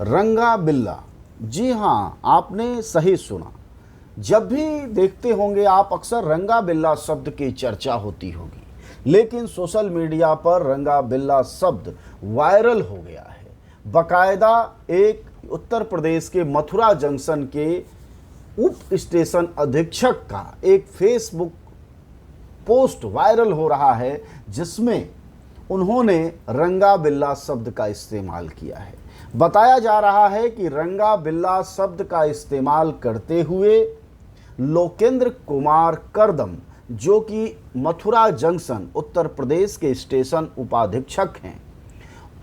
रंगा बिल्ला। जी हाँ, आपने सही सुना। जब भी देखते होंगे आप, अक्सर रंगा बिल्ला शब्द की चर्चा होती होगी, लेकिन सोशल मीडिया पर रंगा बिल्ला शब्द वायरल हो गया है। बकायदा एक उत्तर प्रदेश के मथुरा जंक्शन के उप स्टेशन अधीक्षक का एक फेसबुक पोस्ट वायरल हो रहा है, जिसमें उन्होंने रंगा बिल्ला शब्द का इस्तेमाल किया है। बताया जा रहा है कि रंगा बिल्ला शब्द का इस्तेमाल करते हुए लोकेंद्र कुमार करदम, जो कि मथुरा जंक्शन उत्तर प्रदेश के स्टेशन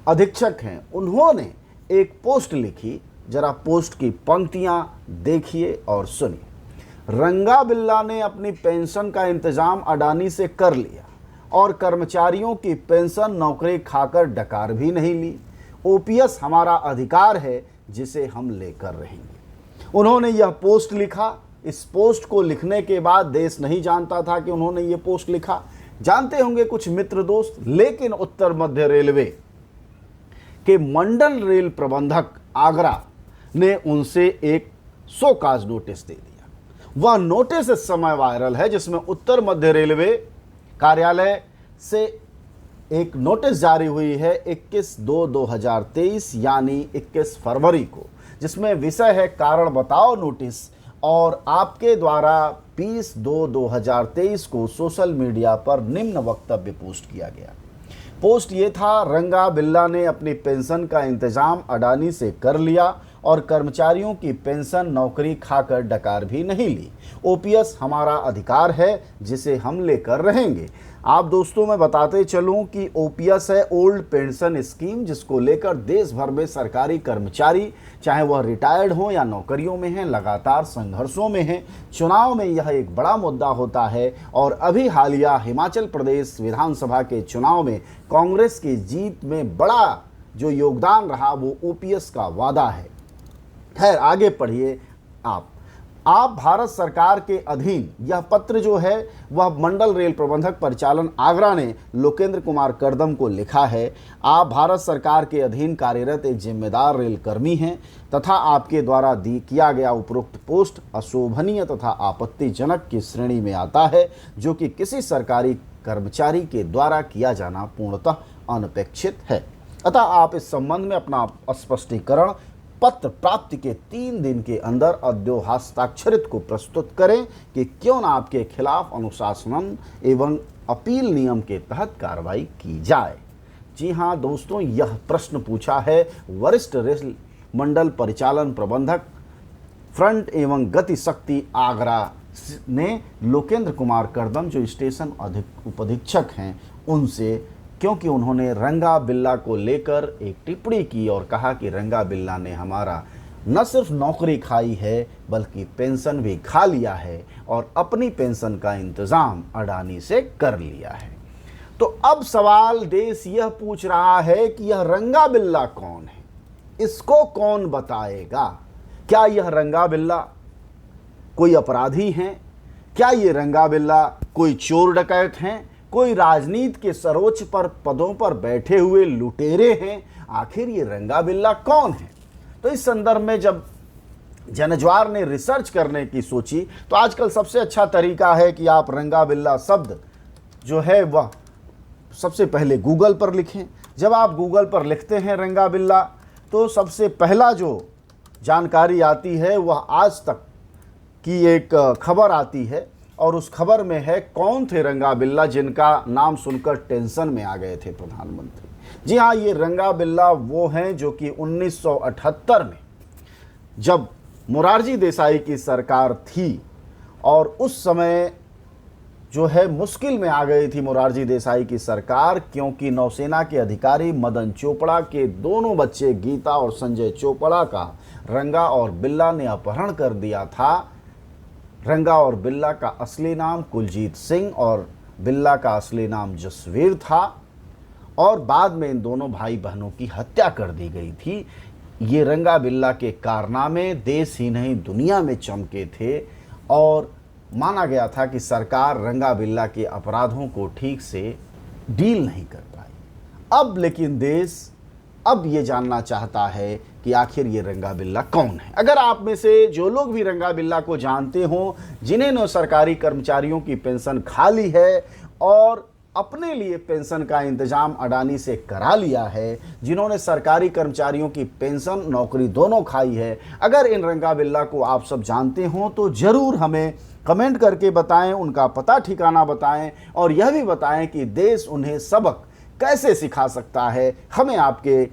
अधीक्षक हैं, उन्होंने एक पोस्ट लिखी। जरा पोस्ट की पंक्तियां देखिए और सुनिए। रंगा बिल्ला ने अपनी पेंशन का इंतजाम अडानी से कर लिया और कर्मचारियों की पेंशन नौकरी खाकर डकार भी नहीं ली। ओपीएस हमारा अधिकार है, जिसे हम लेकर रहेंगे। उन्होंने यह पोस्ट लिखा। इस पोस्ट को लिखने के बाद देश नहीं जानता था कि उन्होंने ये पोस्ट लिखा। जानते होंगे कुछ मित्र दोस्त, लेकिन उत्तर मध्य रेलवे के मंडल रेल प्रबंधक आगरा ने उनसे एक शोकाज नोटिस दे दिया। वह नोटिस इस समय वायरल है, जिसमें उत्तर मध्य रेलवे कार्यालय से एक नोटिस जारी हुई है 21/2/2023 यानी 21 फरवरी को, जिसमें विषय है कारण बताओ नोटिस, और आपके द्वारा 20/2/2023 को सोशल मीडिया पर निम्न वक्तव्य पोस्ट किया गया। पोस्ट ये था, रंगा बिल्ला ने अपनी पेंशन का इंतजाम अडानी से कर लिया और कर्मचारियों की पेंशन नौकरी खाकर डकार भी नहीं ली। ओपीएस हमारा अधिकार है, जिसे हम लेकर रहेंगे। आप दोस्तों मैं बताते चलूं कि ओपीएस है ओल्ड पेंशन स्कीम, जिसको लेकर देश भर में सरकारी कर्मचारी, चाहे वह रिटायर्ड हो या नौकरियों में हैं, लगातार संघर्षों में हैं। चुनाव में यह एक बड़ा मुद्दा होता है और अभी हालिया हिमाचल प्रदेश विधानसभा के चुनाव में कांग्रेस की जीत में बड़ा जो योगदान रहा वो ओपीएस का वादा है। खैर, आगे पढ़िए आप भारत सरकार के अधीन, यह पत्र जो है वह मंडल रेल प्रबंधक परिचालन आगरा ने लोकेंद्र कुमार करदम को लिखा है। आप भारत सरकार के अधीन कार्यरत एक जिम्मेदार रेल कर्मी हैं तथा आपके द्वारा किया गया उपरोक्त पोस्ट अशोभनीय तथा आपत्तिजनक की श्रेणी में आता है, जो कि किसी सरकारी कर्मचारी के द्वारा किया जाना पूर्णतः अनपेक्षित है। अतः आप इस संबंध में अपना स्पष्टीकरण पत्र प्राप्ति के 3 दिन के अंदर अद्यो हस्ताक्षरित को प्रस्तुत करें कि क्यों न आपके खिलाफ अनुशासन एवं अपील नियम के तहत कार्रवाई की जाए। जी हाँ दोस्तों, यह प्रश्न पूछा है वरिष्ठ रेल मंडल परिचालन प्रबंधक फ्रंट एवं गति शक्ति आगरा ने लोकेंद्र कुमार करदम, जो स्टेशन उपाधीक्षक हैं, उनसे, क्योंकि उन्होंने रंगा बिल्ला को लेकर एक टिप्पणी की और कहा कि रंगा बिल्ला ने हमारा न सिर्फ नौकरी खाई है बल्कि पेंशन भी खा लिया है और अपनी पेंशन का इंतजाम अडानी से कर लिया है। तो अब सवाल देश यह पूछ रहा है कि यह रंगा बिल्ला कौन है, इसको कौन बताएगा? क्या यह रंगा बिल्ला कोई अपराधी हैं? क्या ये रंगा बिल्ला कोई चोर डकैत हैं? कोई राजनीति के सर्वोच्च पर पदों पर बैठे हुए लुटेरे हैं? आखिर ये रंगा बिल्ला कौन है? तो इस संदर्भ में जब जनज्वार ने रिसर्च करने की सोची, तो आजकल सबसे अच्छा तरीका है कि आप रंगा बिल्ला शब्द जो है वह सबसे पहले गूगल पर लिखें। जब आप गूगल पर लिखते हैं रंगा बिल्ला, तो सबसे पहला जो जानकारी आती है वह आज तक की एक खबर आती है, और उस खबर में है कौन थे रंगा बिल्ला जिनका नाम सुनकर टेंशन में आ गए थे प्रधानमंत्री। जी हाँ, ये रंगा बिल्ला वो हैं जो कि 1978 में जब मोरारजी देसाई की सरकार थी और उस समय जो है मुश्किल में आ गई थी मोरारजी देसाई की सरकार, क्योंकि नौसेना के अधिकारी मदन चोपड़ा के दोनों बच्चे गीता और संजय चोपड़ा का रंगा और बिल्ला ने अपहरण कर दिया था। रंगा और बिल्ला का असली नाम कुलजीत सिंह और बिल्ला का असली नाम जसवीर था, और बाद में इन दोनों भाई बहनों की हत्या कर दी गई थी। ये रंगा बिल्ला के कारनामे देश ही नहीं दुनिया में चमके थे और माना गया था कि सरकार रंगा बिल्ला के अपराधों को ठीक से डील नहीं कर पाई। अब लेकिन देश अब ये जानना चाहता है कि आखिर ये रंगा बिल्ला कौन है। अगर आप में से जो लोग भी रंगा बिल्ला को जानते हो, जिन्होंने सरकारी कर्मचारियों की पेंशन खा ली है और अपने लिए पेंशन का इंतजाम अडानी से करा लिया है, जिन्होंने सरकारी कर्मचारियों की पेंशन नौकरी दोनों खाई है, अगर इन रंगा बिल्ला को आप सब जानते हो तो ज़रूर हमें कमेंट करके बताएं, उनका पता ठिकाना बताएं और यह भी बताएं कि देश उन्हें सबक कैसे सिखा सकता है। हमें आपके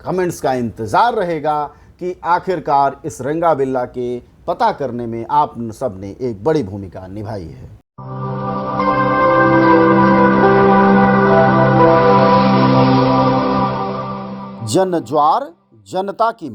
कमेंट्स का इंतज़ार रहेगा कि आखिरकार इस रंगा बिल्ला के पता करने में आप सब ने एक बड़ी भूमिका निभाई है। जन ज्वार जनता की